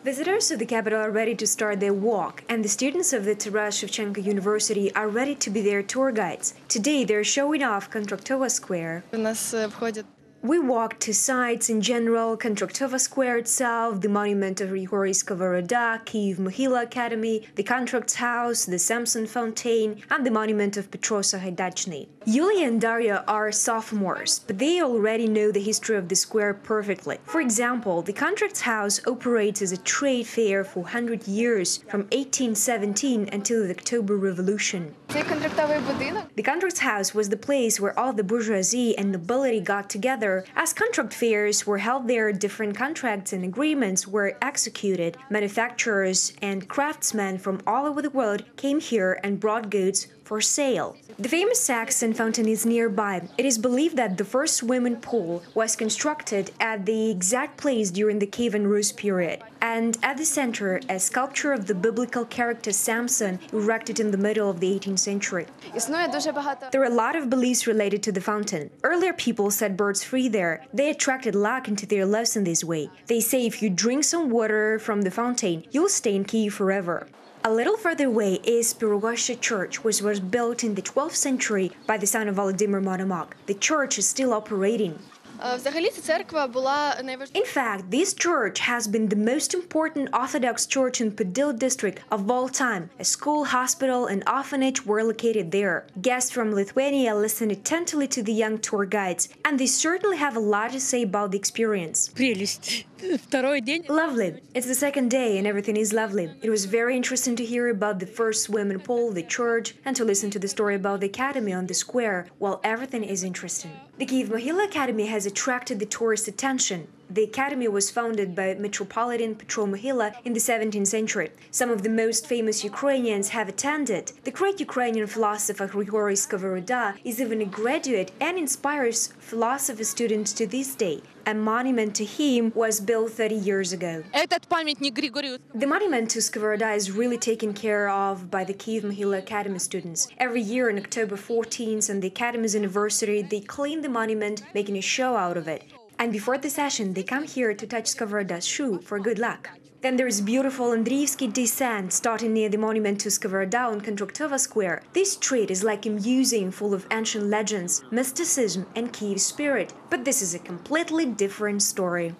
Visitors of the capital are ready to start their walk, and the students of the Taras Shevchenko University are ready to be their tour guides. Today they're showing off Kontraktova Square. We walked to sites in general: Kontraktova Square itself, the monument of Grigory Skovoroda, Kyiv Mohila Academy, the Contracts House, the Samson Fountain, and the monument of Petro Sahaydachny. Yulia and Daria are sophomores, but they already know the history of the square perfectly. For example, the Contracts House operates as a trade fair for 100 years, from 1817 until the October Revolution. The Contracts House was the place where all the bourgeoisie and nobility got together. As contract fairs were held there, different contracts and agreements were executed. Manufacturers and craftsmen from all over the world came here and brought goods for sale. The famous Saxon fountain is nearby. It is believed that the first swimming pool was constructed at the exact place during the Kievan Rus period. And at the center, a sculpture of the biblical character Samson, erected in the middle of the 18th century. There are a lot of beliefs related to the fountain. Earlier people set birds free there. They attracted luck into their lives in this way. They say if you drink some water from the fountain, you'll stay in Kyiv forever. A little further away is Pirogosha Church, which was built in the 12th century by the son of Volodymyr Monomach. The church is still operating. In fact, this church has been the most important Orthodox church in Podil district of all time. A school, hospital, and orphanage were located there. Guests from Lithuania listened attentively to the young tour guides, and they certainly have a lot to say about the experience. Lovely. It's the second day and everything is lovely. It was very interesting to hear about the first swimming pool, the church, and to listen to the story about the academy on the square. Well, everything is interesting. The Kyiv Mohila Academy has attracted the tourist attention. The academy was founded by Metropolitan Petro Mohila in the 17th century. Some of the most famous Ukrainians have attended. The great Ukrainian philosopher Grigory Skovoroda is even a graduate and inspires philosophy students to this day. A monument to him was built 30 years ago. The monument to Skovoroda is really taken care of by the Kyiv Mohila Academy students. Every year on October 14th, on the Academy's anniversary, they clean the monument, making a show out of it. And before the session, they come here to touch Skovoroda's shoe for good luck. Then there is beautiful Andriivsky descent starting near the monument to Skovoroda on Kontraktova Square. This street is like a museum full of ancient legends, mysticism, and Kyiv spirit. But this is a completely different story.